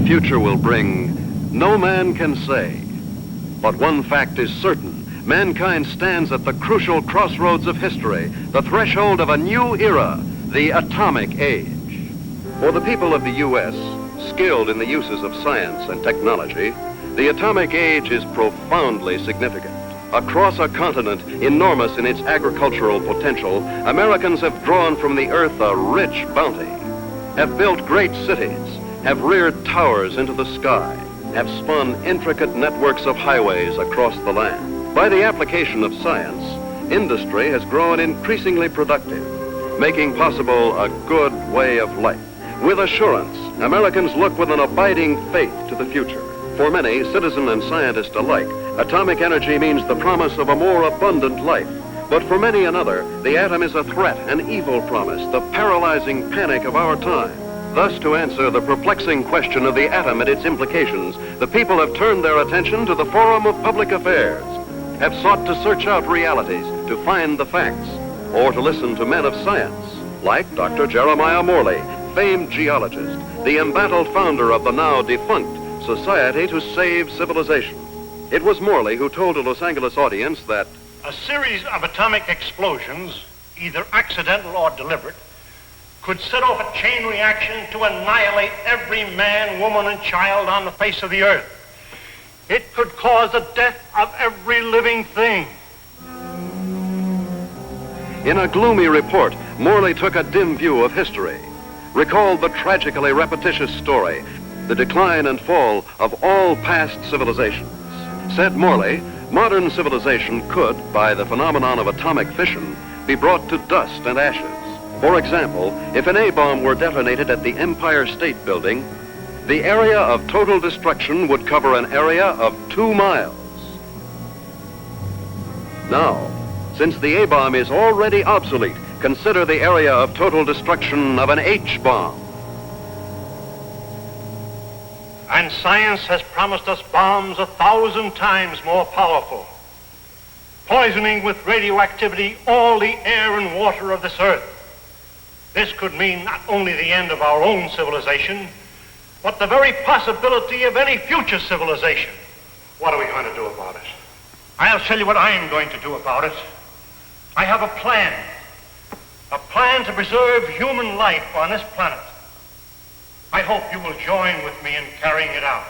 future will bring, no man can say. But one fact is certain. Mankind stands at the crucial crossroads of history, the threshold of a new era, the atomic age. For the people of the U.S., skilled in the uses of science and technology, the atomic age is profoundly significant. Across a continent enormous in its agricultural potential, Americans have drawn from the earth a rich bounty, have built great cities, have reared towers into the sky, have spun intricate networks of highways across the land. By the application of science, industry has grown increasingly productive, making possible a good way of life. With assurance, Americans look with an abiding faith to the future. For many, citizen and scientist alike, atomic energy means the promise of a more abundant life. But for many another, the atom is a threat, an evil promise, the paralyzing panic of our time. Thus, to answer the perplexing question of the atom and its implications, the people have turned their attention to the forum of public affairs, have sought to search out realities, to find the facts, or to listen to men of science, like Dr. Jeremiah Morley, famed geologist, the embattled founder of the now defunct Society to Save Civilization. It was Morley who told a Los Angeles audience that a series of atomic explosions, either accidental or deliberate, could set off a chain reaction to annihilate every man, woman, and child on the face of the earth. It could cause the death of every living thing. In a gloomy report, Morley took a dim view of history, recalled the tragically repetitious story, the decline and fall of all past civilizations. Said Morley, modern civilization could, by the phenomenon of atomic fission, be brought to dust and ashes. For example, if an A-bomb were detonated at the Empire State Building, the area of total destruction would cover an area of 2 miles. Now, since the A-bomb is already obsolete, consider the area of total destruction of an H-bomb. And science has promised us bombs 1,000 times more powerful, poisoning with radioactivity all the air and water of this earth. This could mean not only the end of our own civilization, but the very possibility of any future civilization. What are we going to do about it? I'll tell you what I am going to do about it. I have a plan to preserve human life on this planet. I hope you will join with me in carrying it out.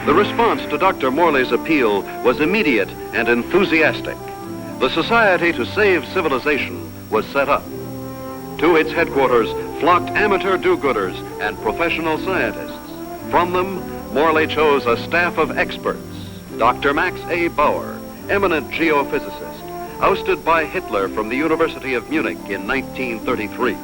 The response to Dr. Morley's appeal was immediate and enthusiastic. The Society to Save Civilization was set up. To its headquarters flocked amateur do-gooders and professional scientists. From them, Morley chose a staff of experts. Dr. Max A. Bauer, eminent geophysicist, ousted by Hitler from the University of Munich in 1933.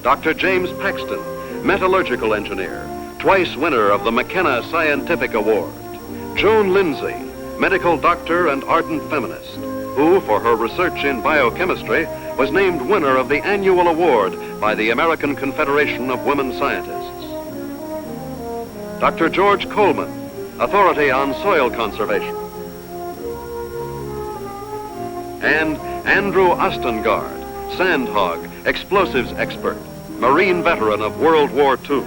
Dr. James Paxton, metallurgical engineer, twice winner of the McKenna Scientific Award. Joan Lindsay, medical doctor and ardent feminist, who, for her research in biochemistry, was named winner of the annual award by the American Confederation of Women Scientists. Dr. George Coleman, authority on soil conservation. And Andrew Ostengard, sandhog, explosives expert, Marine veteran of World War II.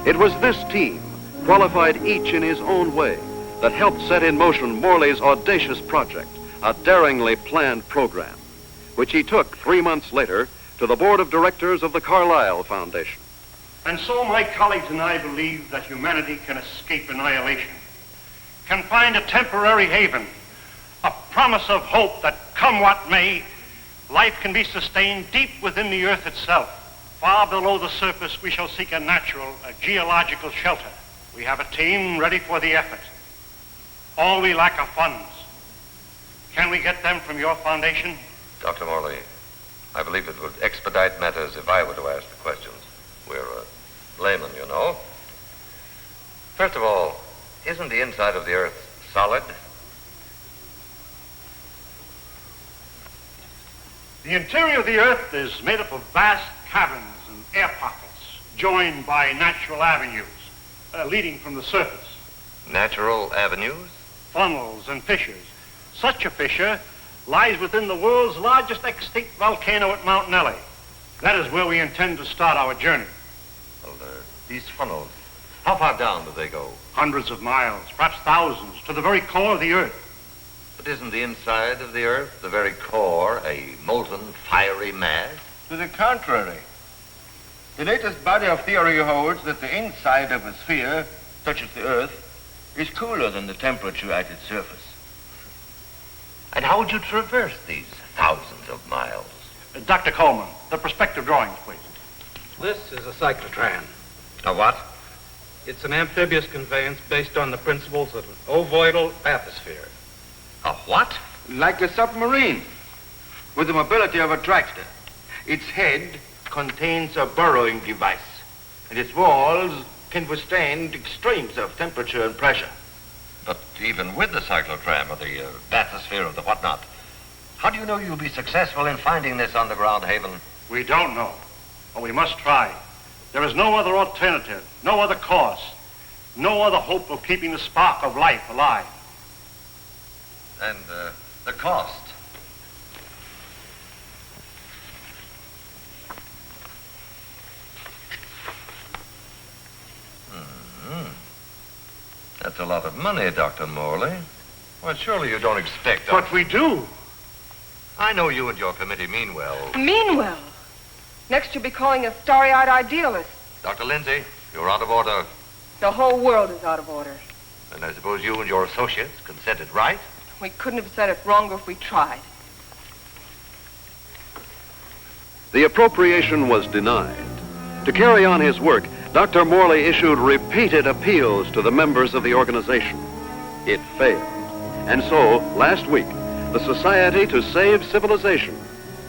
It was this team, qualified each in his own way, that helped set in motion Morley's audacious project, a daringly planned program, which he took 3 months later to the board of directors of the Carlyle Foundation. And so my colleagues and I believe that humanity can escape annihilation, can find a temporary haven, a promise of hope that, come what may, life can be sustained deep within the earth itself. Far below the surface, we shall seek a natural, a geological shelter. We have a team ready for the effort. All we lack are funds. Can we get them from your foundation? Dr. Morley, I believe it would expedite matters if I were to ask the questions. We're laymen, you know. First of all, isn't the inside of the earth solid? The interior of the earth is made up of vast caverns and air pockets, joined by natural avenues leading from the surface. Natural avenues? Funnels and fissures. Such a fissure lies within the world's largest extinct volcano at Mount Nelly. That is where we intend to start our journey. Well, these funnels, how far down do they go? Hundreds of miles, perhaps thousands, to the very core of the Earth. But isn't the inside of the Earth, the very core, a molten, fiery mass? To the contrary. The latest body of theory holds that the inside of a sphere, such as the Earth, is cooler than the temperature at its surface. And how would you traverse these thousands of miles? Dr. Coleman, the perspective drawings, please. This is a cyclotram. A what? It's an amphibious conveyance based on the principles of an ovoidal bathysphere. A what? Like a submarine, with the mobility of a tractor. Its head contains a burrowing device, and its walls can withstand extremes of temperature and pressure. But even with the cyclotram or the bathysphere or the whatnot, how do you know you'll be successful in finding this underground haven? We don't know, but we must try. There is no other alternative, no other course, no other hope of keeping the spark of life alive. And the cost? That's a lot of money, Dr. Morley. Well, surely you don't expect... But we do. I know you and your committee mean well. Mean well? Next you'll be calling us starry-eyed idealists. Dr. Lindsay, you're out of order. The whole world is out of order. And I suppose you and your associates can set it right? We couldn't have said it wronger if we tried. The appropriation was denied. To carry on his work, Dr. Morley issued repeated appeals to the members of the organization. It failed. And so, last week, the Society to Save Civilization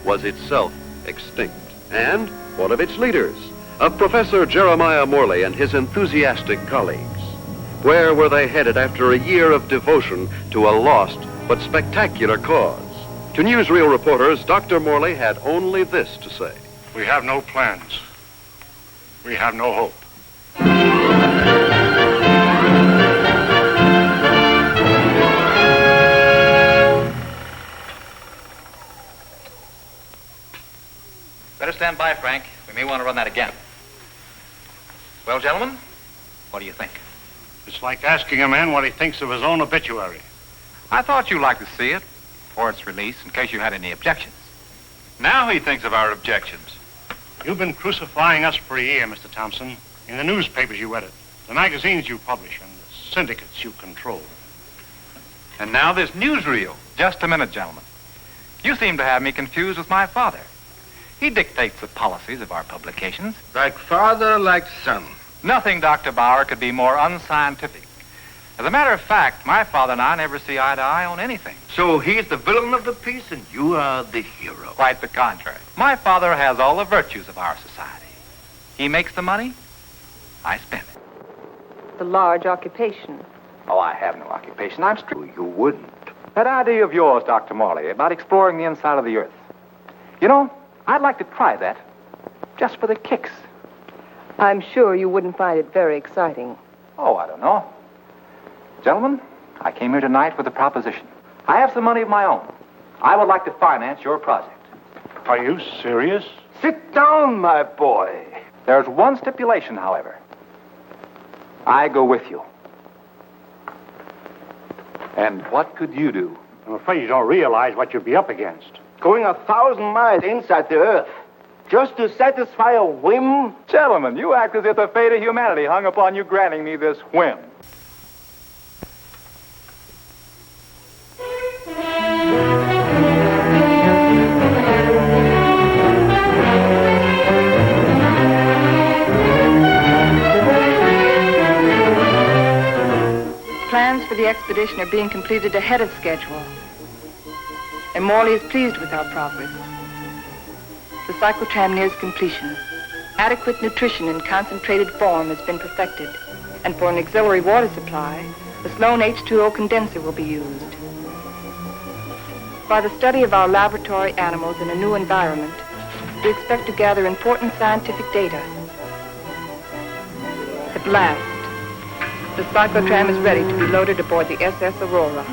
was itself extinct. And one of its leaders, of Professor Jeremiah Morley and his enthusiastic colleagues. Where were they headed after a year of devotion to a lost but spectacular cause? To newsreel reporters, Dr. Morley had only this to say. We have no plans. We have no hope. Better stand by, Frank. We may want to run that again. Well, gentlemen, what do you think? It's like asking a man what he thinks of his own obituary. I thought you'd like to see it before its release in case you had any objections. Now he thinks of our objections. You've been crucifying us for a year, Mr. Thompson, in the newspapers you edit, the magazines you publish, and the syndicates you control. And now this newsreel. Just a minute, gentlemen. You seem to have me confused with my father. He dictates the policies of our publications. Like father, like son. Nothing, Dr. Bauer, could be more unscientific. As a matter of fact, my father and I never see eye to eye on anything. So he's the villain of the piece and you are the hero. Quite the contrary. My father has all the virtues of our society. He makes the money, I spend it. The large occupation. Oh, I have no occupation. I'm strict. You wouldn't. That idea of yours, Dr. Morley, about exploring the inside of the Earth. You know, I'd like to try that, just for the kicks. I'm sure you wouldn't find it very exciting. Oh, I don't know. Gentlemen, I came here tonight with a proposition. I have some money of my own. I would like to finance your project. Are you serious? Sit down, my boy. There's one stipulation, however. I go with you. And what could you do? I'm afraid you don't realize what you'd be up against. Going 1,000 miles inside the Earth, just to satisfy a whim? Gentlemen, you act as if the fate of humanity hung upon you granting me this whim. Plans for the expedition are being completed ahead of schedule. And Morley is pleased with our progress. The cyclotram nears completion. Adequate nutrition in concentrated form has been perfected. And for an auxiliary water supply, the Sloan H2O condenser will be used. By the study of our laboratory animals in a new environment, we expect to gather important scientific data. At last, the cyclotram is ready to be loaded aboard the SS Aurora.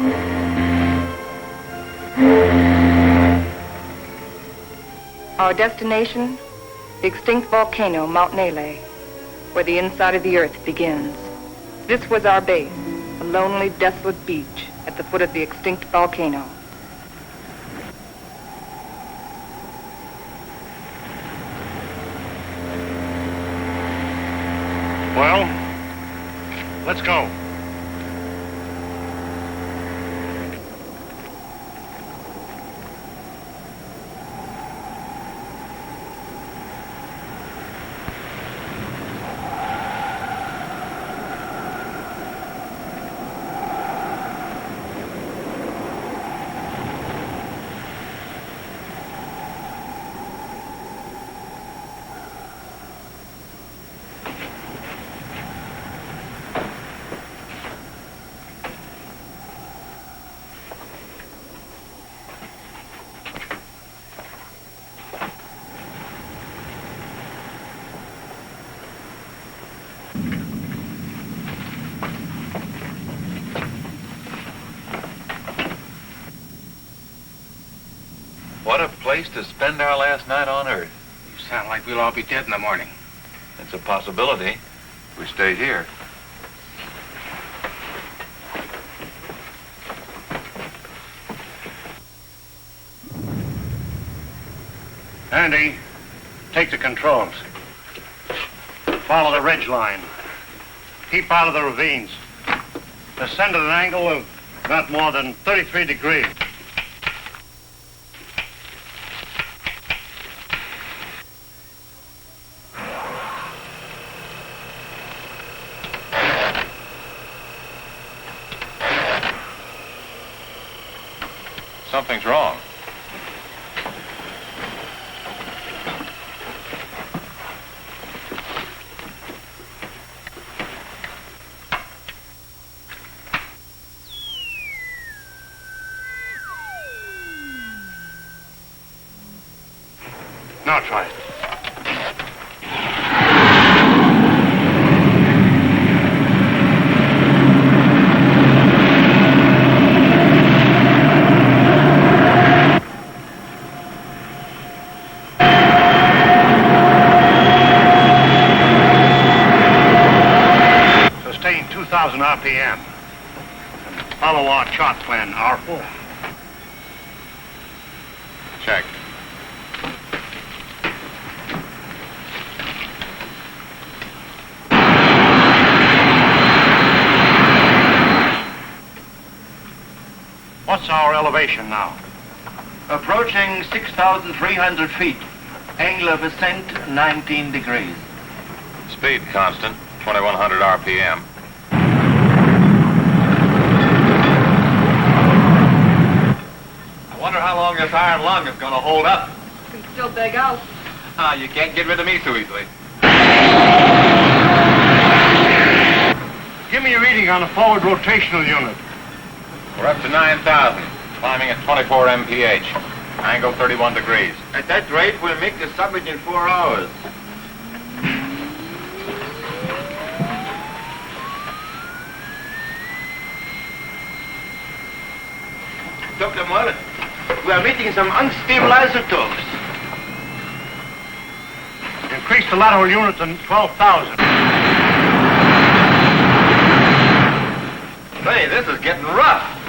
Our destination, the extinct volcano, Mount Nele, where the inside of the earth begins. This was our base, a lonely, desolate beach at the foot of the extinct volcano. Well, let's go. What a place to spend our last night on Earth. You sound like we'll all be dead in the morning. It's a possibility if we stay here. Andy, take the controls. Follow the ridge line. Keep out of the ravines. Descend at an angle of not more than 33 degrees. Something's wrong. Now try it. Sustain 2,000 RPM. And follow our chart plan, R4. Check. What's our elevation now? Approaching 6,300 feet. Angle of ascent, 19 degrees. Speed constant, 2,100 RPM. I wonder how long this iron lung is going to hold up. You can still beg out. You can't get rid of me so easily. Give me a reading on the forward rotational unit. We're up to 9,000, climbing at 24 mph. Angle 31 degrees. At that rate, we'll make the summit in 4 hours. Dr. Mullen, we are meeting some unstable isotopes. Increase the lateral unit to 12,000. Say, this is getting rough.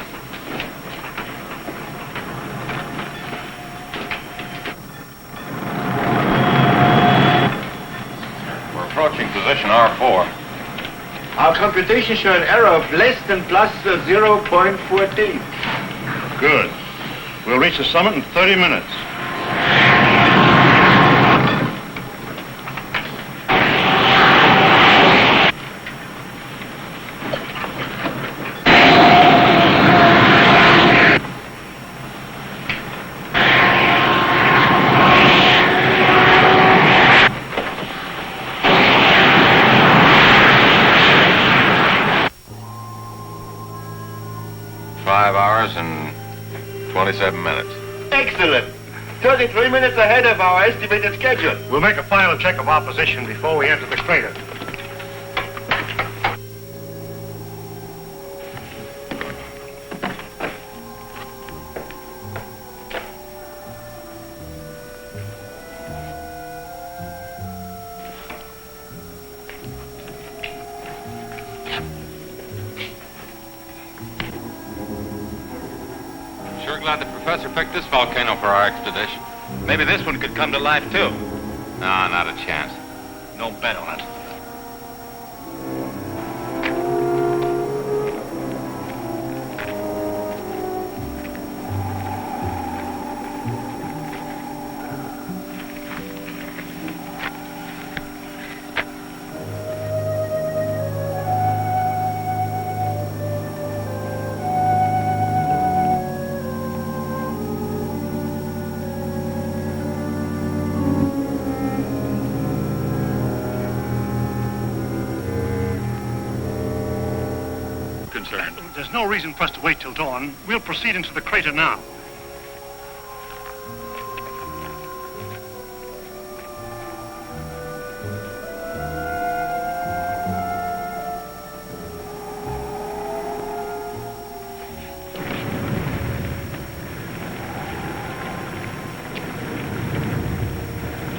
We're approaching position R4. Our computations show an error of less than plus 0.14. Good. We'll reach the summit in 30 minutes. And 27 minutes. Excellent. 33 minutes ahead of our estimated schedule. We'll make a final check of our position before we enter the crater. glad the professor picked this volcano for our expedition. Maybe this one could come to life, too. No, not a chance. No bet on it. There's no reason for us to wait till dawn. We'll proceed into the crater now.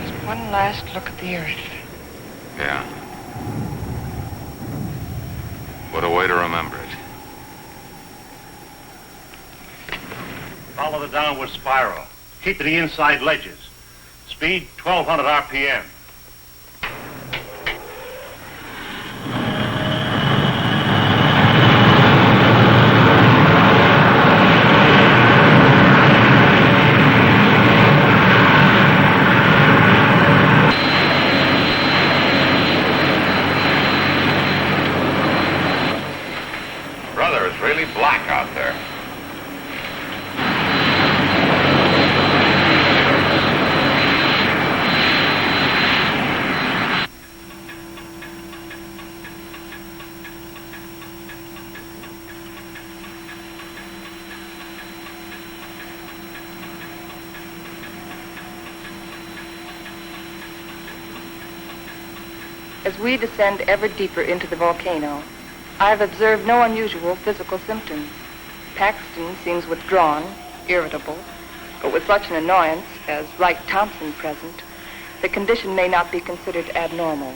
Just one last look at the earth. Yeah. What a way to remember it. Follow the downward spiral. Keep to the inside ledges. Speed 1,200 RPM. Brother, it's really black out there. As we descend ever deeper into the volcano, I have observed no unusual physical symptoms. Paxton seems withdrawn, irritable, but with such an annoyance as Wright Thompson present, the condition may not be considered abnormal.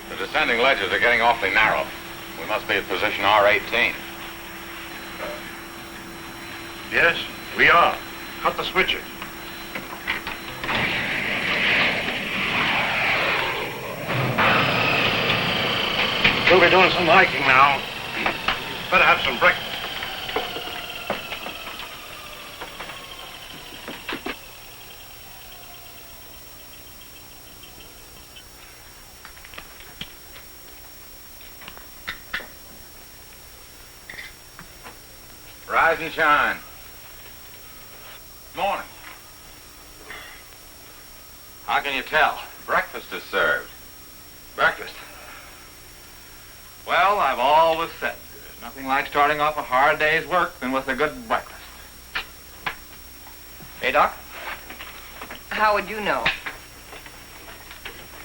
The descending ledges are getting awfully narrow. We must be at position R18. Yes, we are. Cut the switches. We'll be doing some hiking now. Better have some breakfast. Rise and shine. Morning. How can you tell? Breakfast is served. Breakfast. Well, I've always said there's nothing like starting off a hard day's work than with a good breakfast. Hey, Doc? How would you know?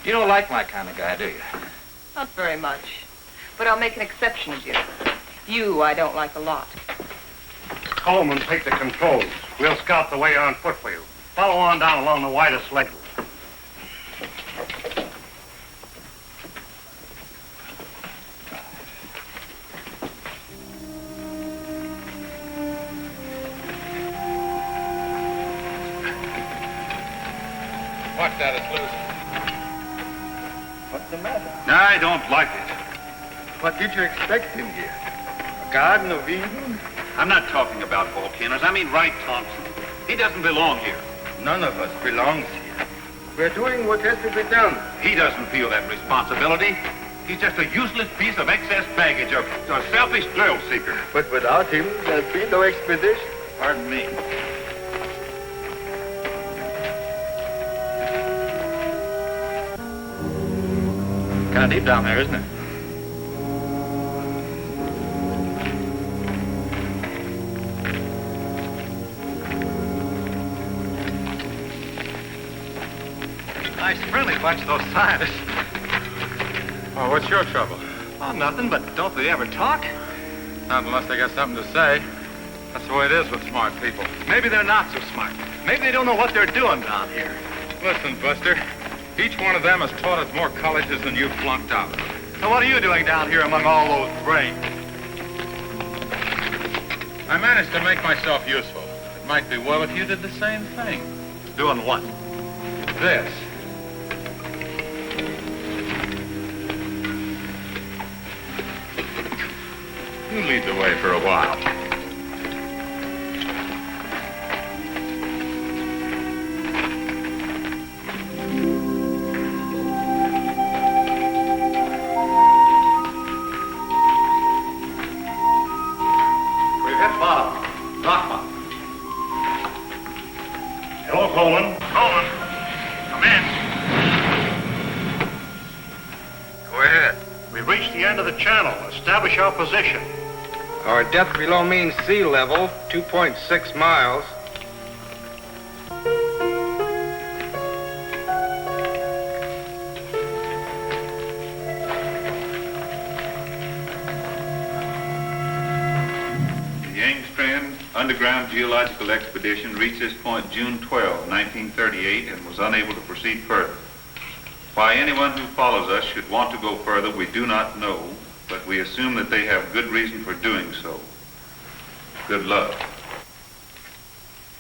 You don't like my kind of guy, do you? Not very much. But I'll make an exception of you. You I don't like a lot. Coleman, take the controls. We'll scout the way on foot for you. Follow on down along the widest ledge. Watch that, it's loose. What's the matter? I don't like it. What did you expect in here? A Garden of Eden? I'm not talking about volcanoes. I mean Wright Thompson. He doesn't belong here. None of us belongs here. We're doing what has to be done. He doesn't feel that responsibility. He's just a useless piece of excess baggage, a selfish thrill seeker. But without him, there'd be no expedition. Pardon me. Kind of deep down there, isn't it? Nice friendly bunch, those scientists. Oh, what's your trouble? Oh, nothing, but don't they ever talk? Not unless they got something to say. That's the way it is with smart people. Maybe they're not so smart. Maybe they don't know what they're doing down here. Listen, Buster, each one of them has taught us more colleges than you've flunked out. So what are you doing down here among all those brains? I managed to make myself useful. It might be well if you did the same thing. Doing what? This. You lead the way for a while. We've hit bottom. Rock bottom. Hello, Coleman. Coleman. Come in. Go ahead. We've reached the end of the channel. Establish our position. Our depth below mean sea level, 2.6 miles. The Angstrom Underground Geological Expedition reached this point June 12, 1938, and was unable to proceed further. Why anyone who follows us should want to go further, we do not know, but we assume that they have good reason for doing so. Good luck.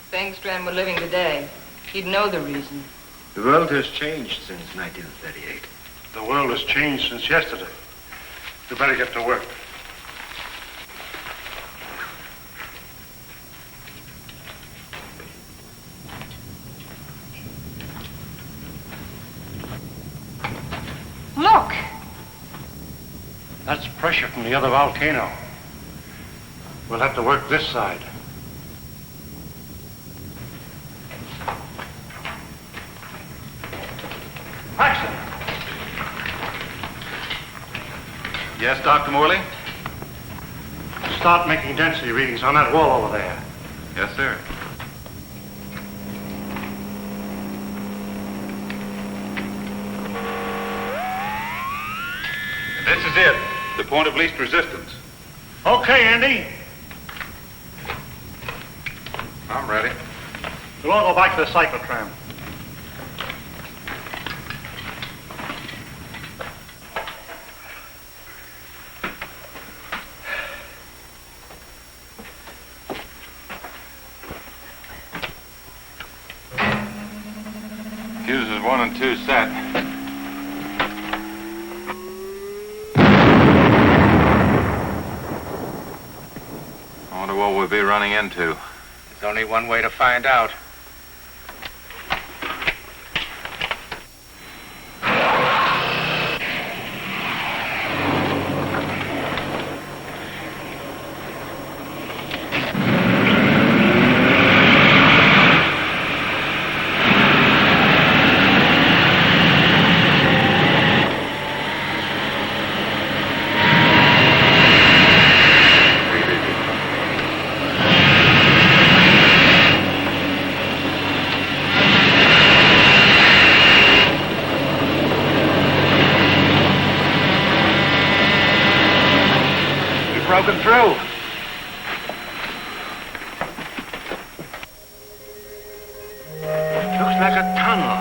If Engstrand were living today, he'd know the reason. The world has changed since 1938. The world has changed since yesterday. We better get to work. Look! That's pressure from the other volcano. We'll have to work this side. Paxton! Yes, Dr. Morley? Start making density readings on that wall over there. Yes, sir. This is it, the point of least resistance. Okay, Andy. I'm ready. We'll all go back to the cyclotram. Fuses 1 and 2 set. I wonder what we'll be running into. There's only one way to find out. Broken through. Looks like a tunnel.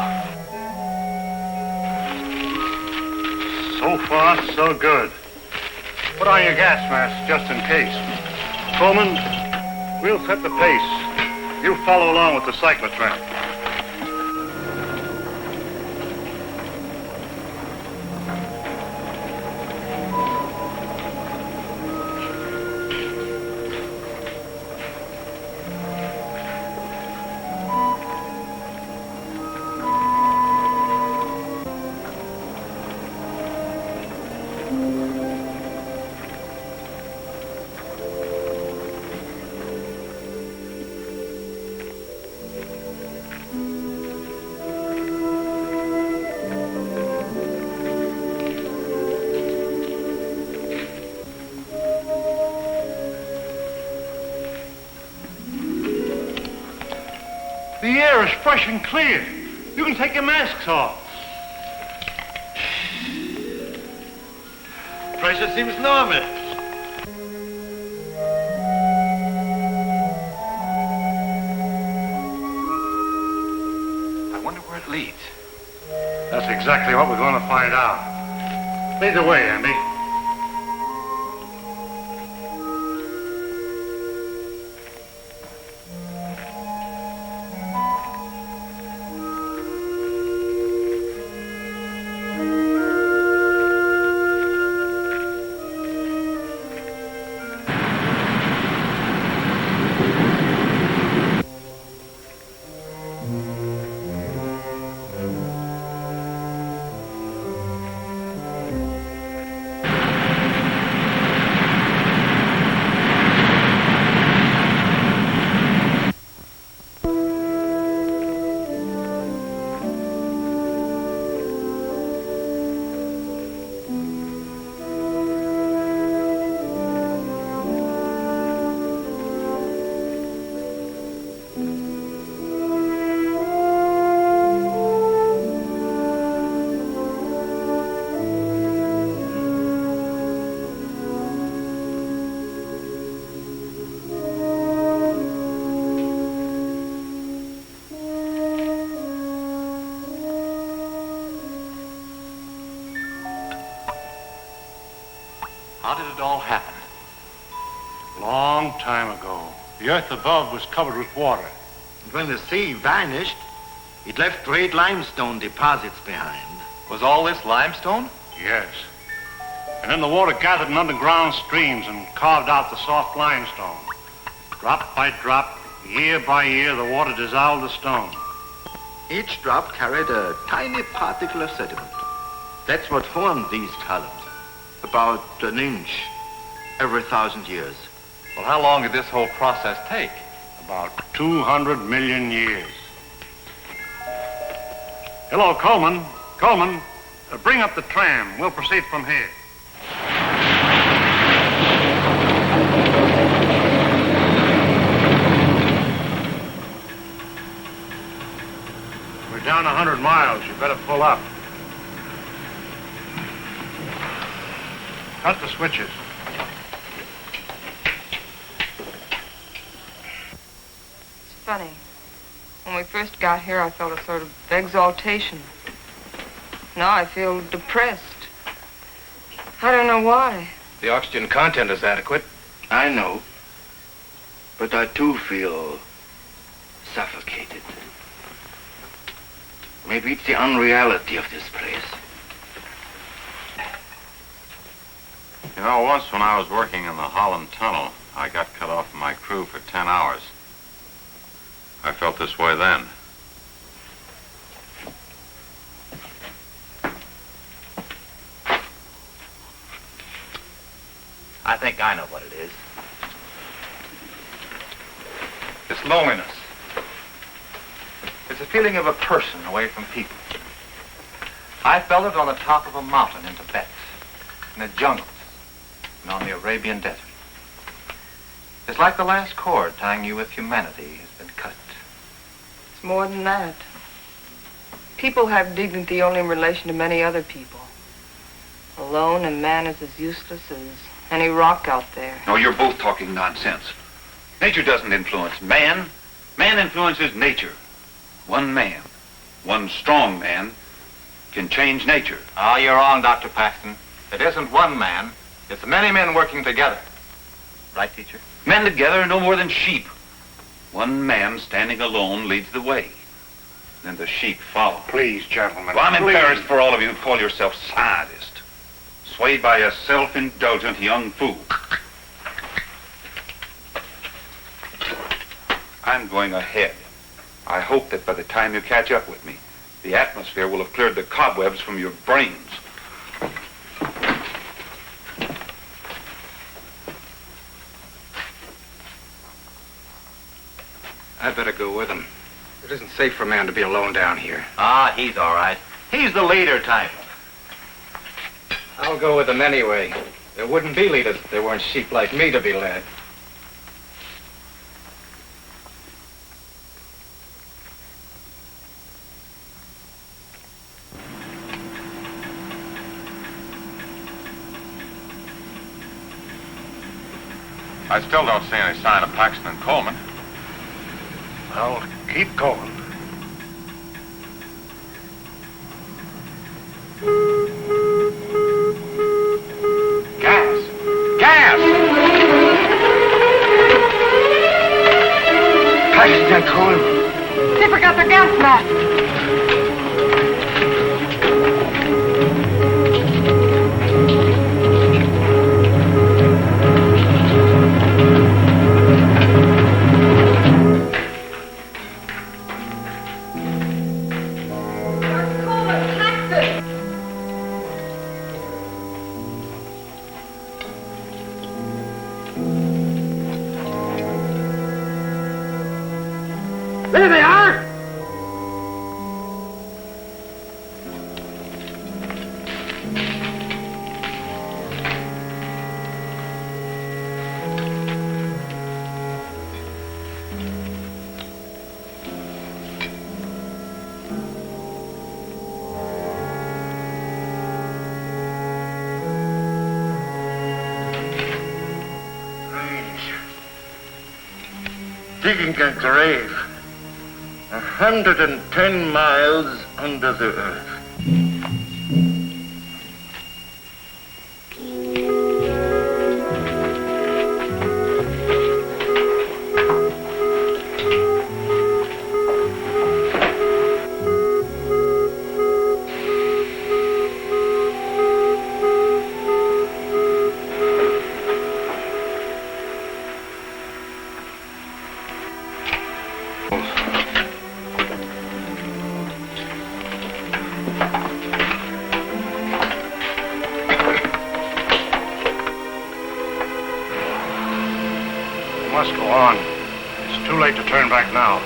So far, so good. Put on your gas mask just in case. Coleman, we'll set the pace. You follow along with the cyclotram. The air is fresh and clear. You can take your masks off. Pressure seems normal. I wonder where it leads. That's exactly what we're going to find out. Lead the way, Andy. How did it all happen? Long time ago, the earth above was covered with water. And when the sea vanished, it left great limestone deposits behind. Was all this limestone? Yes. And then the water gathered in underground streams and carved out the soft limestone. Drop by drop, year by year, the water dissolved the stone. Each drop carried a tiny particle of sediment. That's what formed these columns, about an inch every 1,000 years. Well, how long did this whole process take? About 200 million years. Hello, Coleman. Coleman, bring up the tram. We'll proceed from here. We're down 100 miles. You better pull up. Cut the switches. It's funny. When we first got here, I felt a sort of exaltation. Now I feel depressed. I don't know why. The oxygen content is adequate. I know, but I too feel suffocated. Maybe it's the unreality of this place. You know, once when I was working in the Holland Tunnel, I got cut off from my crew for 10 hours. I felt this way then. I think I know what it is. It's loneliness. It's a feeling of a person away from people. I felt it on the top of a mountain in Tibet, in the jungles, and on the Arabian desert. It's like the last cord tying you with humanity has been cut. It's more than that. People have dignity only in relation to many other people. Alone, a man is as useless as any rock out there. No, you're both talking nonsense. Nature doesn't influence man. Man influences nature. One man, one strong man, can change nature. Ah, you're wrong, Dr. Paxton. It isn't one man. It's many men working together. Right, teacher? Men together are no more than sheep. One man standing alone leads the way. Then the sheep follow. Please, gentlemen. Well, I'm please. embarrassed for all of you who call yourself scientists. Swayed by a self-indulgent young fool. I'm going ahead. I hope that by the time you catch up with me, the atmosphere will have cleared the cobwebs from your brains. I'd better go with him. It isn't safe for a man to be alone down here. Ah, he's all right. He's the leader type. I'll go with him anyway. There wouldn't be leaders if there weren't sheep like me to be led. I still don't see any sign of Paxton and Coleman. Well, keep going. Gas! Gas! Paxton and Coleman. They forgot their gas mask. There they are! Digging a grave 110 miles under the earth. on. It's too late to turn back now.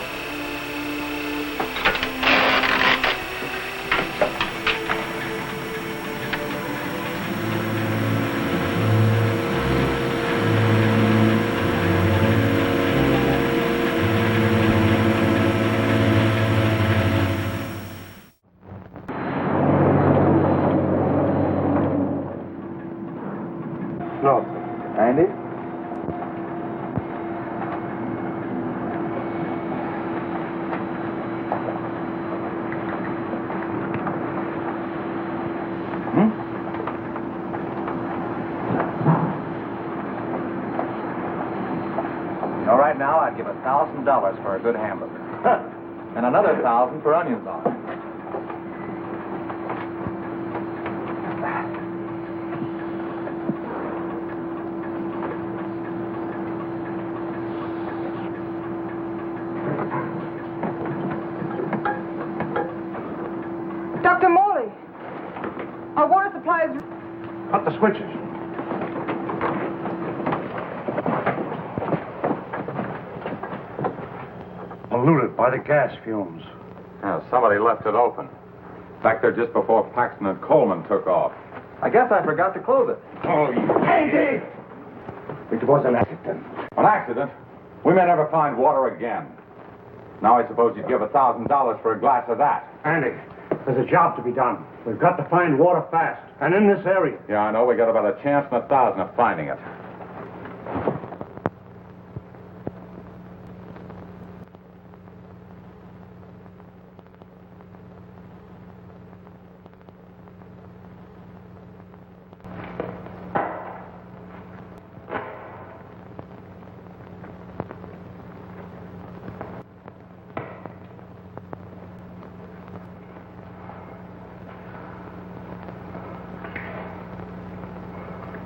Andy? You know, right now I'd give $1,000 for a good hamburger. And another 1,000 for onions on it. Dr. Morley, our water supply is... Cut the switches. Polluted by the gas fumes. Yeah, somebody left it open. Back there just before Paxton and Coleman took off. I guess I forgot to close it. Oh, Andy! It was an accident. An accident? We may never find water again. Now I suppose you'd give $1,000 for a glass of that. Andy, there's a job to be done. We've got to find water fast, and in this area. Yeah, I know. We got about a chance in 1,000 of finding it.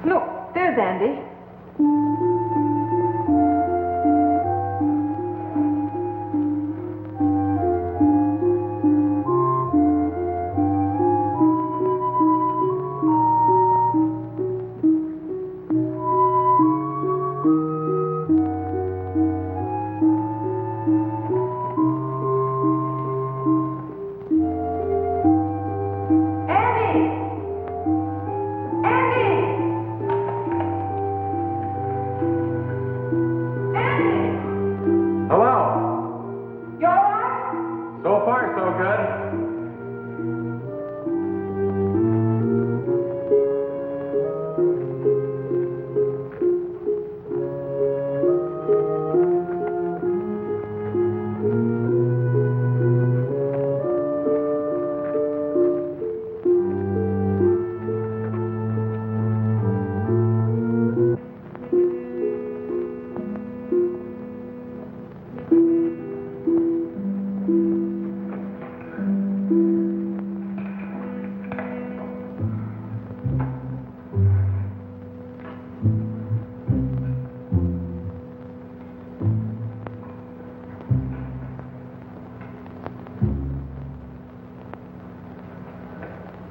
Look, there's Andy.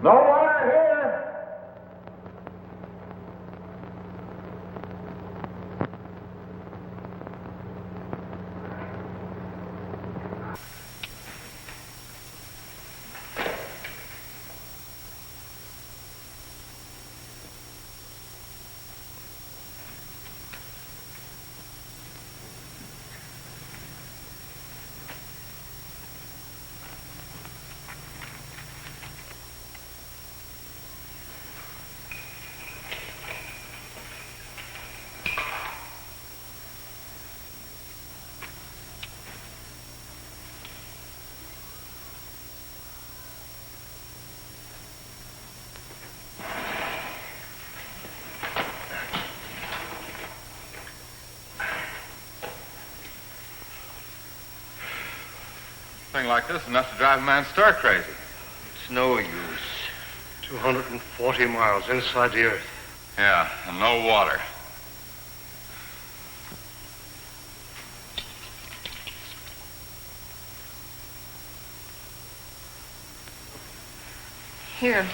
No water here! Thing like this enough to drive a man stir crazy. It's no use. 240 miles inside the earth. Yeah, and no water. Here.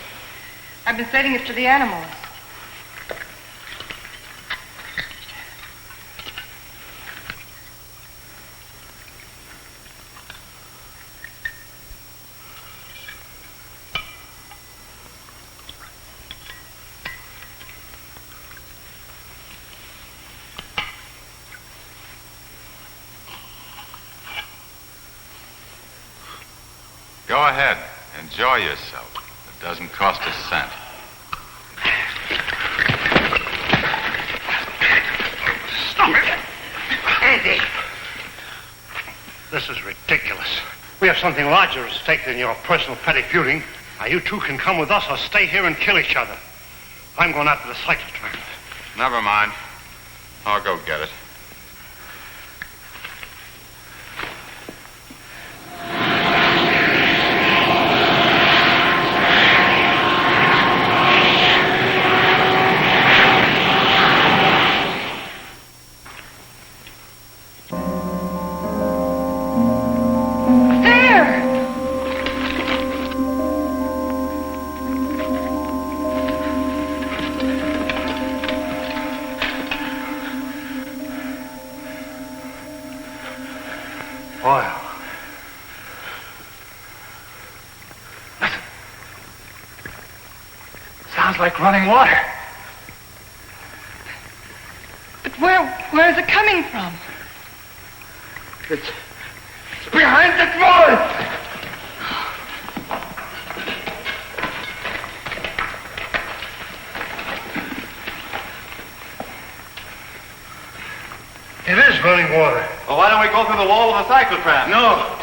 I've been setting it to the animals. Go ahead. Enjoy yourself. It doesn't cost a cent. Stop it! Andy! This is ridiculous. We have something larger at stake than your personal petty feuding. Now, you two can come with us or stay here and kill each other. I'm going after the cyclotron. Never mind. I'll go get it. Oil. Listen. Sounds like running water. But where is it coming from? It's behind the wall. It is running water. Well, why don't we go through the wall with a cyclotron? No.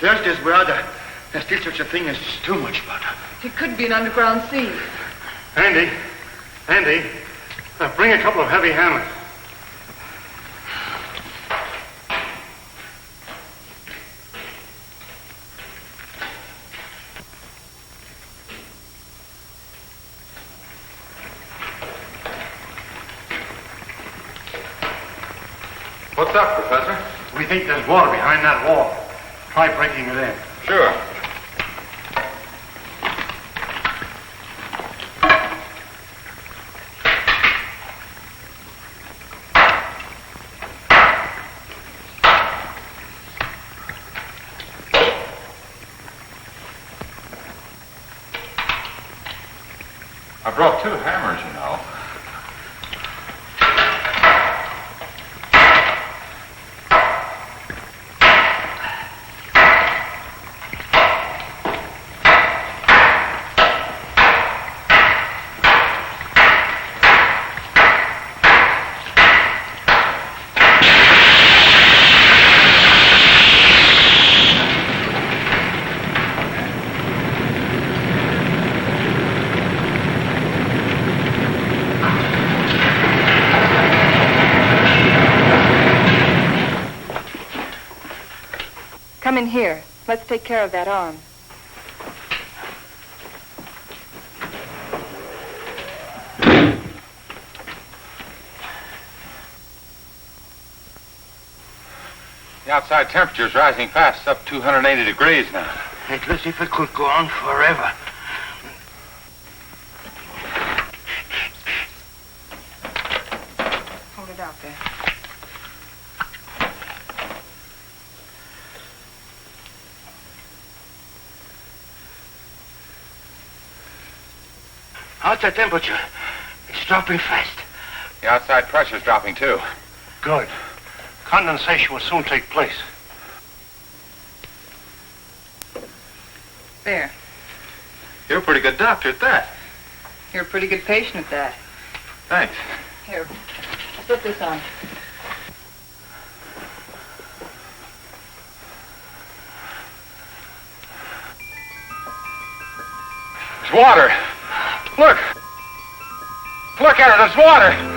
There's this brother. There's still such a thing as too much butter. It could be an underground sea. Andy, bring a couple of heavy hammers. What's up, Professor? We think there's water behind that wall. Try breaking it in. Sure. I brought 2 hammers, you know. Come in here. Let's take care of that arm. The outside temperature is rising fast. It's up 280 degrees now. It looks as if it could go on forever. Hold it out there. Outside temperature. It's dropping fast. The outside pressure is dropping, too. Good. Condensation will soon take place. There. You're a pretty good doctor at that. You're a pretty good patient at that. Thanks. Here, slip this on. There's water. Look. Look at it. There's water.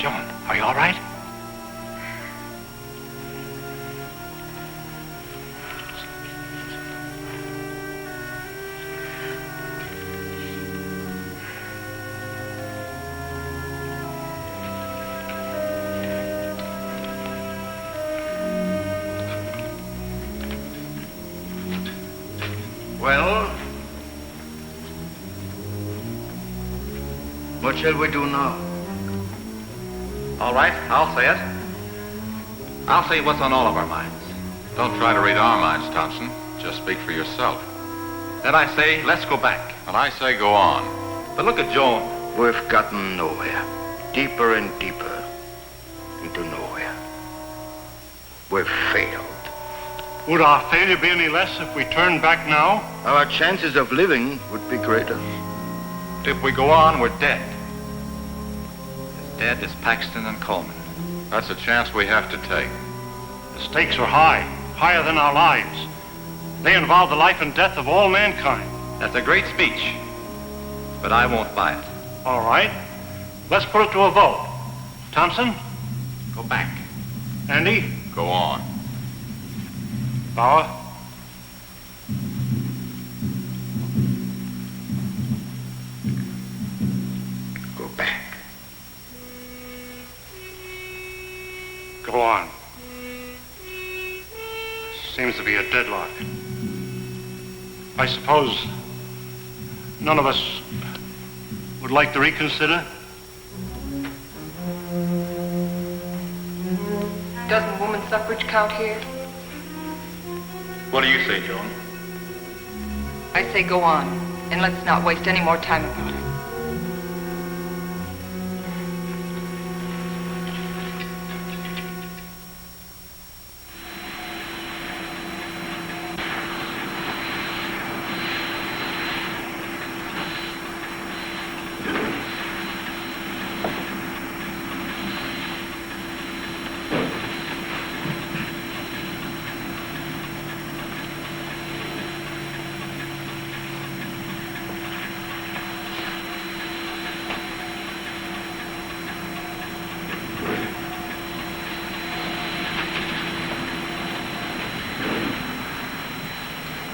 Joan, are you all right? Well, what shall we do now? All right, I'll say it. I'll say what's on all of our minds. Don't try to read our minds, Thompson. Just speak for yourself. Then I say, let's go back. And I say go on. But look at Joan. We've gotten nowhere. Deeper and deeper into nowhere. We've failed. Would our failure be any less if we turned back now? Our chances of living would be greater. If we go on, we're dead. As dead as Paxton and Coleman. That's a chance we have to take. The stakes are high, higher than our lives. They involve the life and death of all mankind. That's a great speech, but I won't buy it. All right, let's put it to a vote. Thompson? Go back. Andy? Go on. Bauer? Go back. Go on. Seems to be a deadlock. I suppose none of us would like to reconsider? Doesn't woman suffrage count here? What do you say, Joan? I say go on, and let's not waste any more time about it.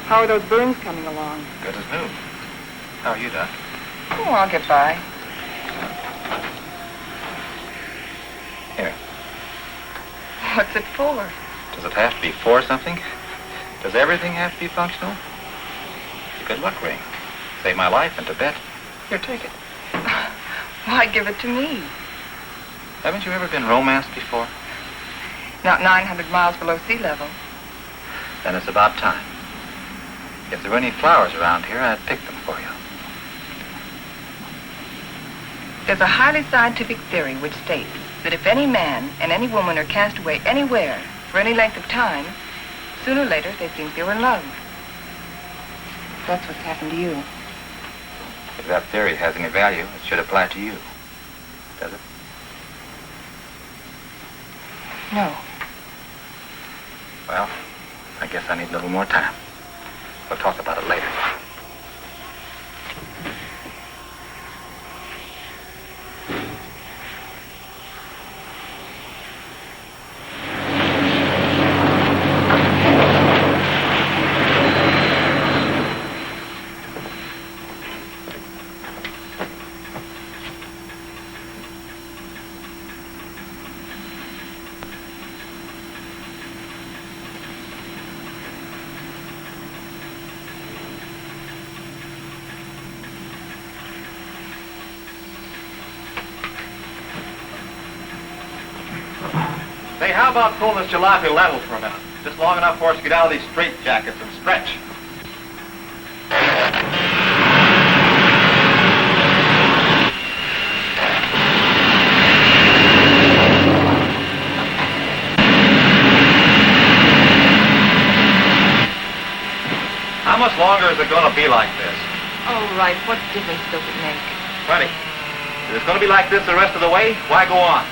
How are those burns coming along? Good as new. How are you, Doc? Oh, I'll get by. Here. What's it for? Does it have to be for something? Does everything have to be functional? It's a good luck ring. Saved my life in Tibet. Here, take it. Why give it to me? Haven't you ever been romanced before? Not 900 miles below sea level. Then it's about time. If there were any flowers around here, I'd pick them for you. There's a highly scientific theory which states that if any man and any woman are cast away anywhere for any length of time, sooner or later they think they were in love. That's what's happened to you. If that theory has any value, it should apply to you. Does it? No. Well, I guess I need a little more time. We'll talk about it later. Hey, how about pulling this jalopy level for a minute? Just long enough for us to get out of these straitjackets and stretch. How much longer is it going to be like this? Oh, right. What difference does it make? Plenty. If it's going to be like this the rest of the way, why go on?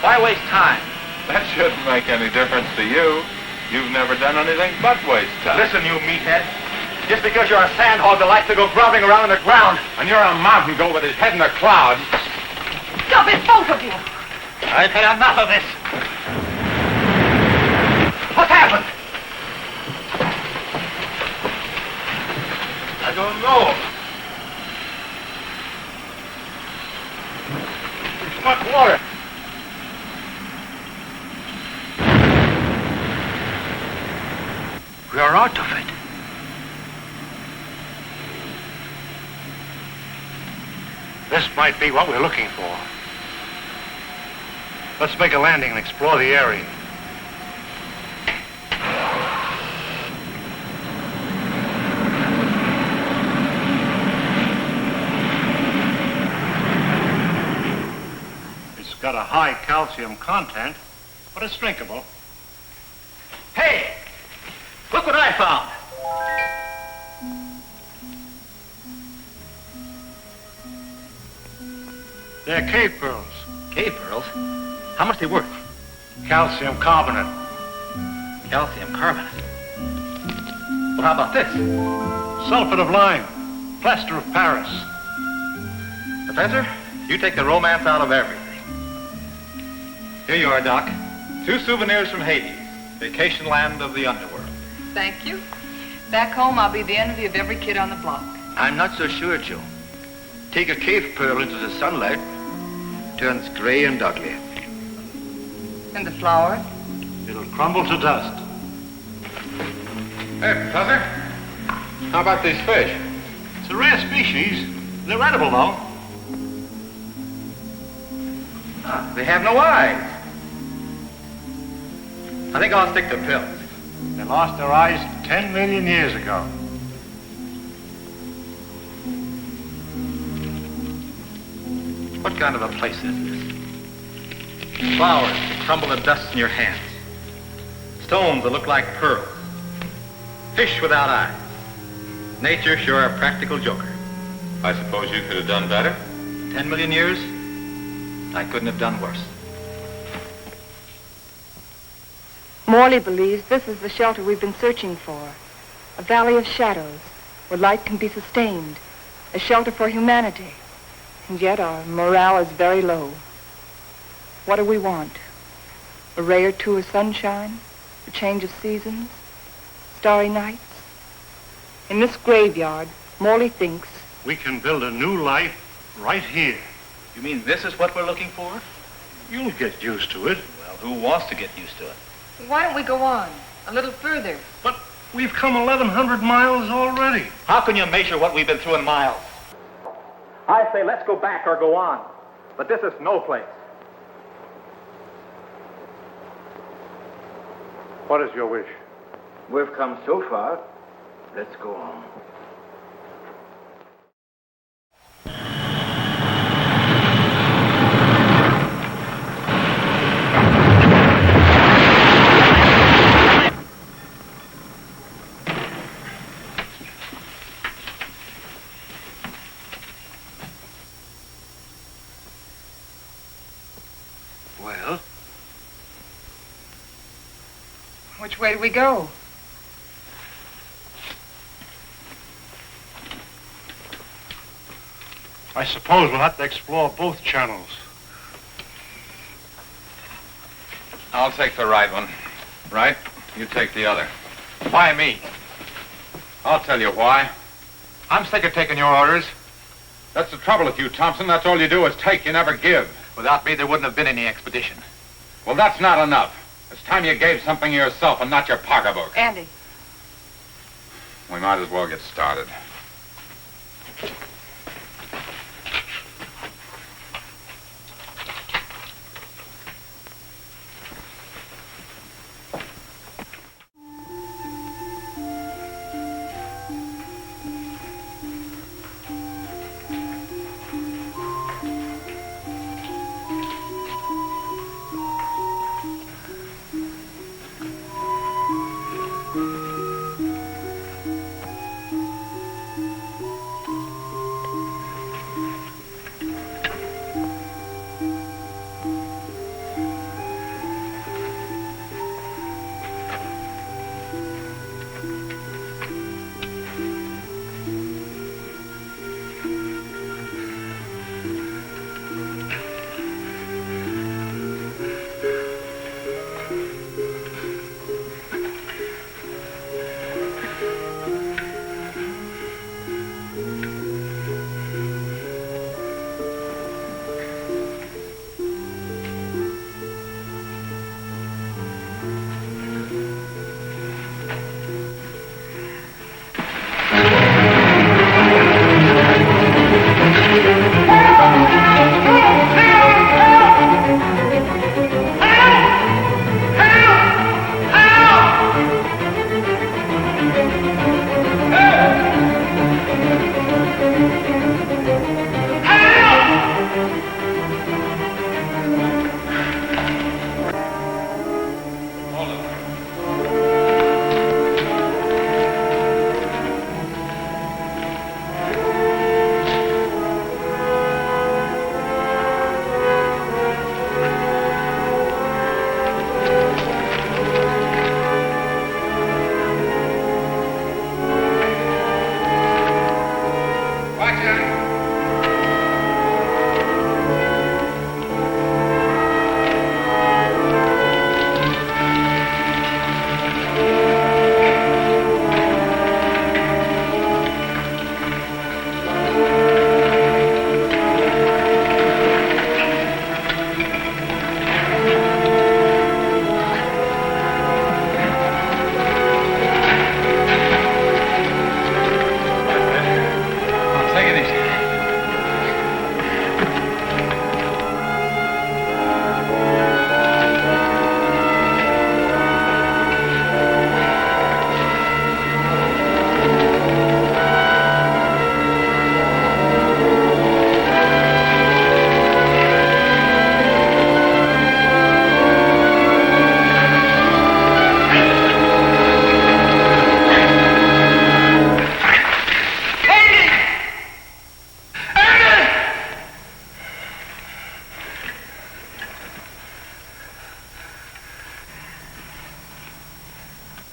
Why waste time? That shouldn't make any difference to you. You've never done anything but waste time. Listen, you meathead. Just because you're a sand hog that likes to go groveling around in the ground. And you're a mountain goat with his head in the clouds. Stop it, both of you! I've had enough of this. What's happened? I don't know. Too much water. We are out of it. This might be what we're looking for. Let's make a landing and explore the area. It's got a high calcium content, but it's drinkable. Hey! Look what I found. They're cave pearls. Cave pearls? How much they worth? Calcium carbonate. Calcium carbonate. Well, how about this? Sulfate of lime. Plaster of Paris. Professor, you take the romance out of everything. Here you are, Doc. 2 souvenirs from Hades, vacation land of the underworld. Thank you. Back home, I'll be the envy of every kid on the block. I'm not so sure, Joe. Take a cave pearl into the sunlight, turns gray and ugly. And the flower? It'll crumble to dust. Hey, Professor, how about these fish? It's a rare species. They're edible, though. They have no eyes. I think I'll stick to pills. They lost their eyes 10 million years ago. What kind of a place is this? Flowers that crumble to dust in your hands. Stones that look like pearls. Fish without eyes. Nature sure a practical joker. I suppose you could have done better? 10 million years, I couldn't have done worse. Morley believes this is the shelter we've been searching for. A valley of shadows, where light can be sustained. A shelter for humanity. And yet our morale is very low. What do we want? A ray or two of sunshine? A change of seasons? Starry nights? In this graveyard, Morley thinks We can build a new life right here. You mean this is what we're looking for? You'll get used to it. Well, who wants to get used to it? Why don't we go on? A little further. But we've come 1,100 miles already. How can you measure what we've been through in miles? I say let's go back or go on. But this is no place. What is your wish? We've come so far, let's go on. Well, Which way do we go? I suppose we'll have to explore both channels. I'll take the right one. Right? You take the other. Why me? I'll tell you why. I'm sick of taking your orders. That's the trouble with you, Thompson. That's all you do is take, you never give. Without me, there wouldn't have been any expedition. Well, that's not enough. It's time you gave something yourself and not your pocketbook. Andy. We might as well get started.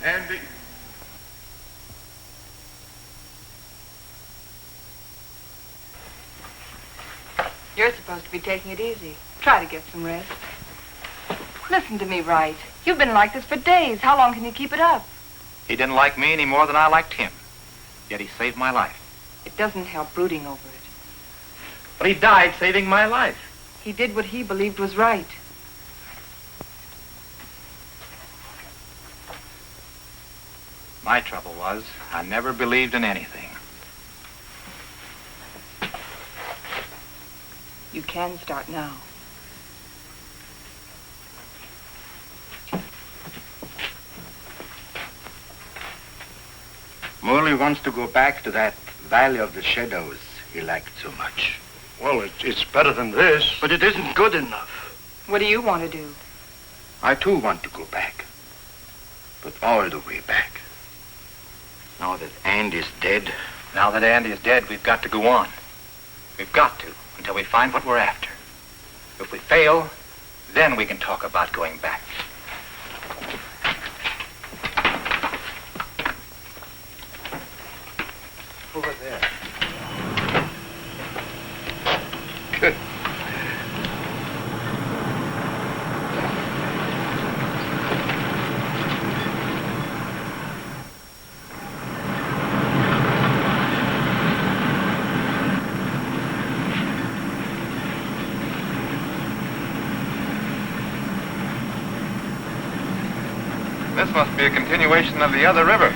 And You're supposed to be taking it easy. Try to get some rest. Listen to me, Wright. You've been like this for days. How long can you keep it up? He didn't like me any more than I liked him. Yet he saved my life. It doesn't help brooding over it. But he died saving my life. He did what he believed was right. My trouble was, I never believed in anything. You can start now. Morley wants to go back to that Valley of the Shadows he liked so much. Well, it's better than this. But it isn't good enough. What do you want to do? I too want to go back. But all the way back. Now that Andy's dead. Now that Andy is dead, we've got to go on. We've got to, until we find what we're after. If we fail, then we can talk about going back. Over there. Good. This must be a continuation of the other river.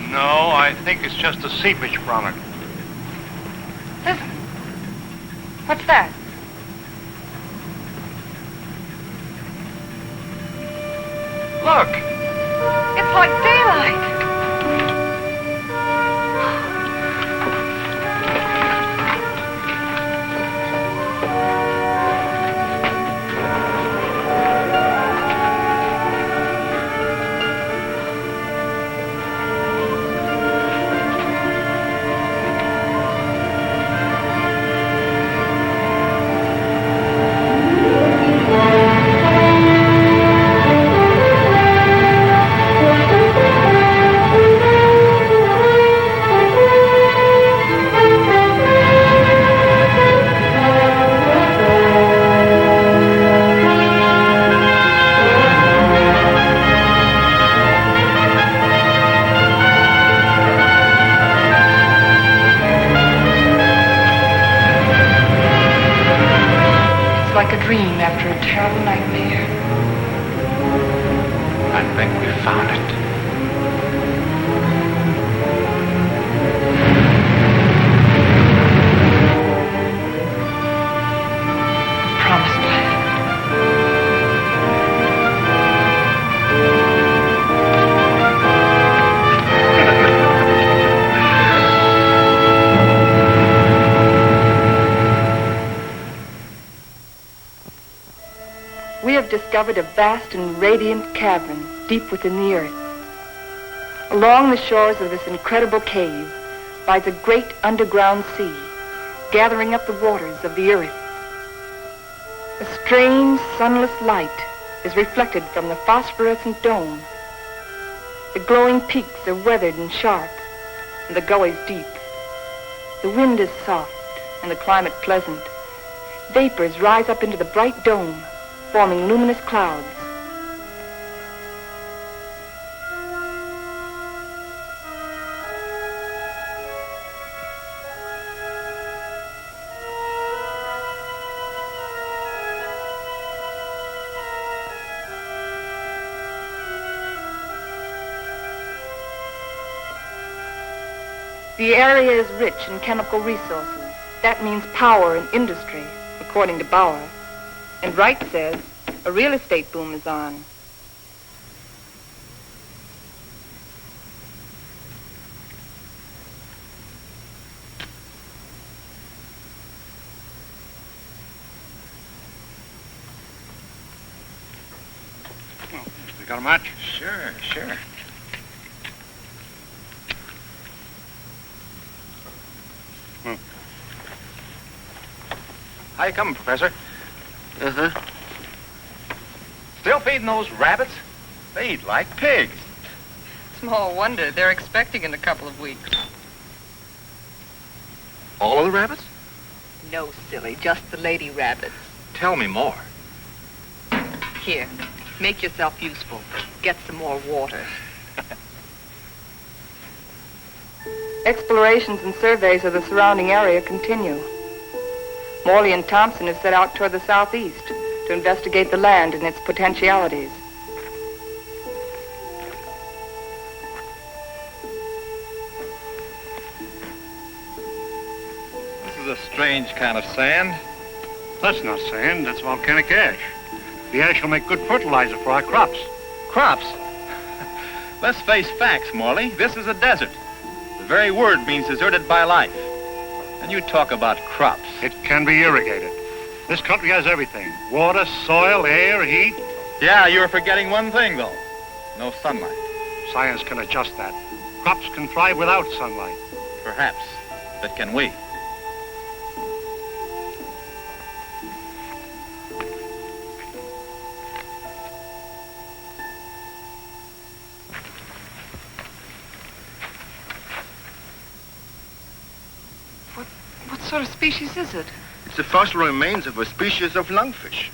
No, I think it's just a seepage from it. Listen. What's that? Look! It's like daylight. Like a dream after a terrible nightmare. I think we found it. Promised land. We have discovered a vast and radiant cavern deep within the earth. Along the shores of this incredible cave lies a great underground sea, gathering up the waters of the earth. A strange, sunless light is reflected from the phosphorescent dome. The glowing peaks are weathered and sharp, and the gullies deep. The wind is soft, and the climate pleasant. Vapors rise up into the bright dome, forming luminous clouds. The area is rich in chemical resources. That means power and industry, according to Bauer. And Wright says a real estate boom is on. You got a match? Sure. How you coming, Professor? Uh-huh. Still feeding those rabbits? They eat like pigs. Small wonder. They're expecting in a couple of weeks. All of the rabbits? No, silly. Just the lady rabbits. Tell me more. Here. Make yourself useful. Get some more water. Explorations and surveys of the surrounding area continue. Morley and Thompson have set out toward the southeast to investigate the land and its potentialities. This is a strange kind of sand. That's not sand, that's volcanic ash. The ash will make good fertilizer for our crops. Crops? Let's face facts, Morley. This is a desert. The very word means deserted by life. And you talk about crops. It can be irrigated. This country has everything. Water, soil, air, heat. Yeah, you're forgetting one thing, though. No sunlight. Science can adjust that. Crops can thrive without sunlight. Perhaps. But can we? What sort of species is it? It's the fossil remains of a species of lungfish.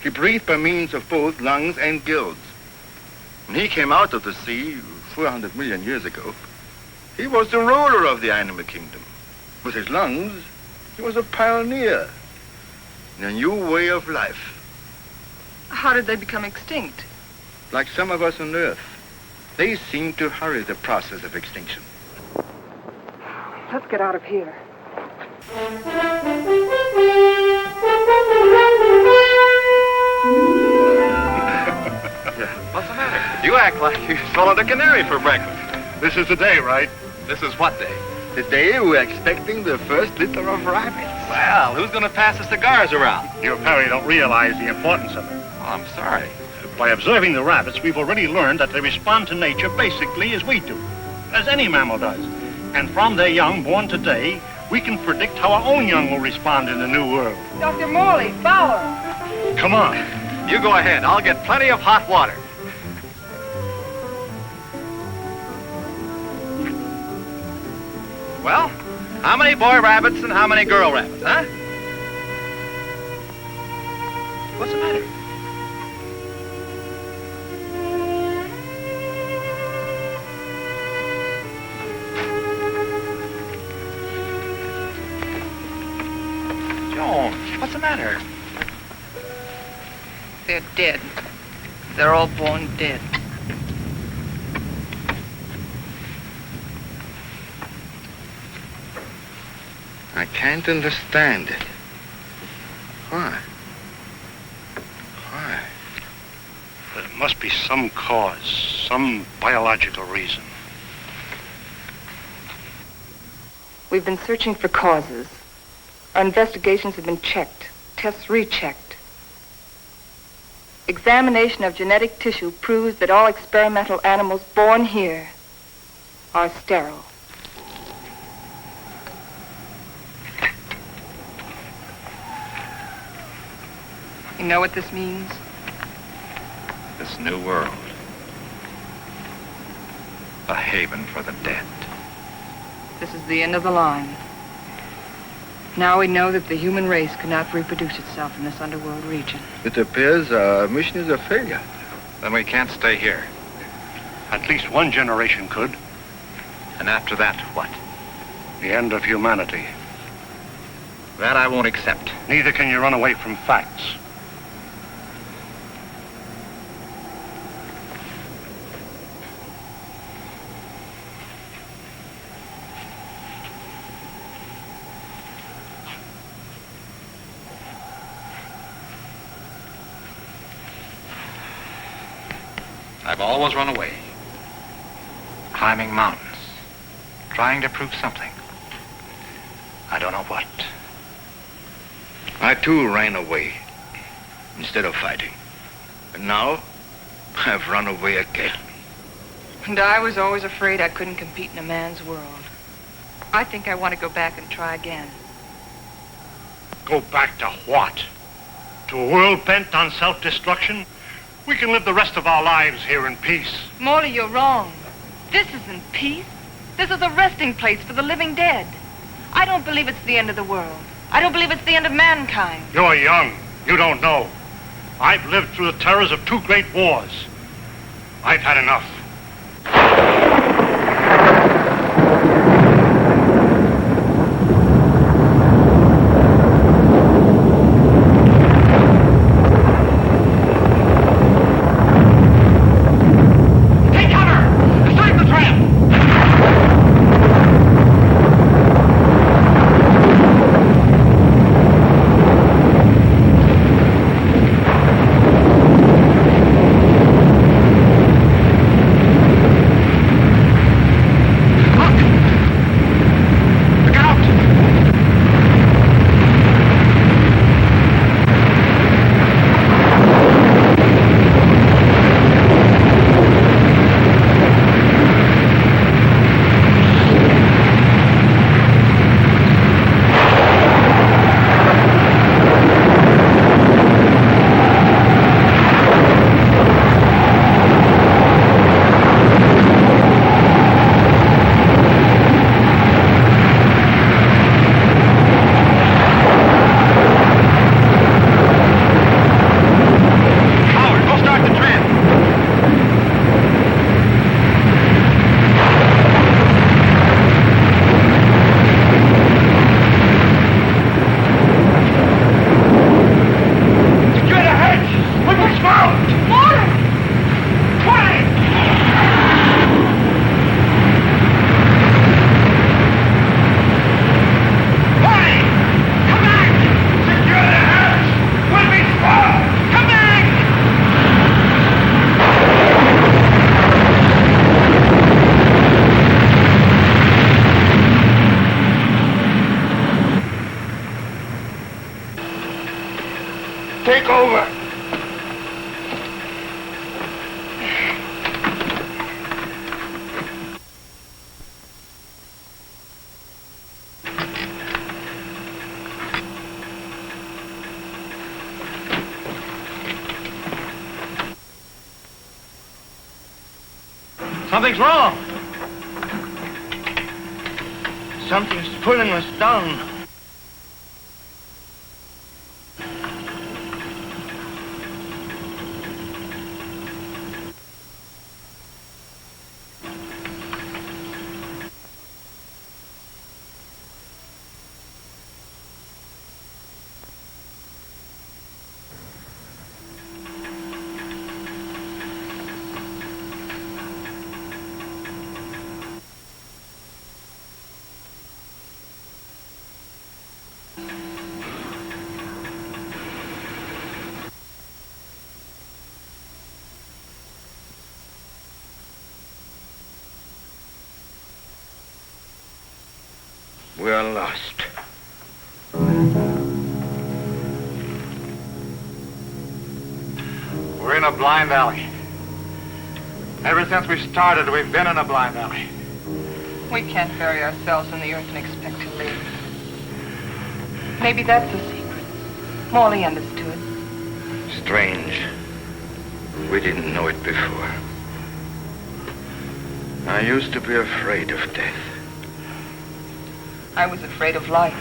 He breathed by means of both lungs and gills. When he came out of the sea 400 million years ago, he was the ruler of the animal kingdom. With his lungs, he was a pioneer in a new way of life. How did they become extinct? Like some of us on Earth, they seem to hurry the process of extinction. Let's get out of here. What's the matter? You act like you swallowed a canary for breakfast. This is the day, right? This is what day? The day we're expecting the first litter of rabbits. Well, who's going to pass the cigars around? You apparently don't realize the importance of it. Oh, I'm sorry. By observing the rabbits, we've already learned that they respond to nature basically as we do, as any mammal does. And from their young born today, we can predict how our own young will respond in the new world. Dr. Morley, Fowler. Come on. You go ahead. I'll get plenty of hot water. Well, how many boy rabbits and how many girl rabbits, huh? What's the matter? Joan, what's the matter? They're dead. They're all born dead. I can't understand it. Why? Why? There must be some cause, some biological reason. We've been searching for causes. Our investigations have been checked, tests rechecked. Examination of genetic tissue proves that all experimental animals born here are sterile. You know what this means? This new world. A haven for the dead. This is the end of the line. Now we know that the human race cannot reproduce itself in this underworld region. It appears our mission is a failure. Then we can't stay here. At least one generation could. And after that, what? The end of humanity. That I won't accept. Neither can you run away from facts. I've always run away. Climbing mountains. Trying to prove something. I don't know what. I too ran away instead of fighting. And now I've run away again. And I was always afraid I couldn't compete in a man's world. I think I want to go back and try again. Go back to what? To a world bent on self-destruction? We can live the rest of our lives here in peace. Morley, you're wrong. This isn't peace. This is a resting place for the living dead. I don't believe it's the end of the world. I don't believe it's the end of mankind. You're young. You don't know. I've lived through the terrors of 2 great wars. I've had enough. Take over. Something's wrong. Something's pulling us down. We are lost. We're in a blind alley. Ever since we started, we've been in a blind alley. We can't bury ourselves in the earth and expect to live. Maybe that's the secret. Morley understood. Strange. We didn't know it before. I used to be afraid of death. I was afraid of life.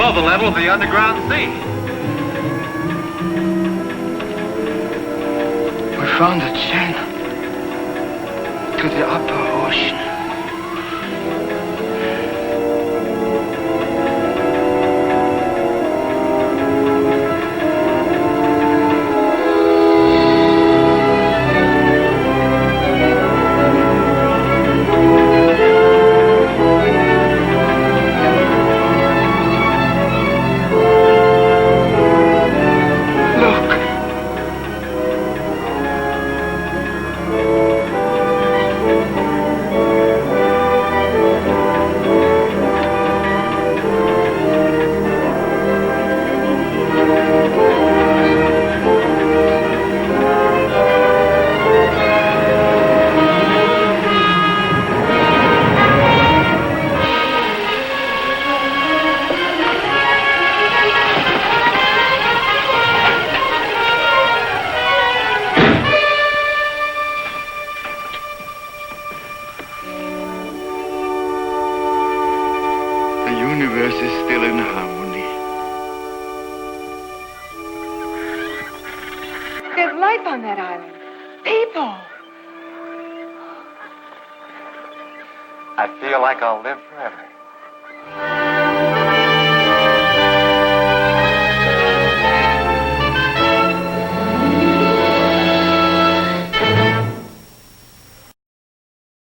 above the level of the underground sea. We found a channel to the upper ocean. There's life on that island. People. I feel like I'll live forever.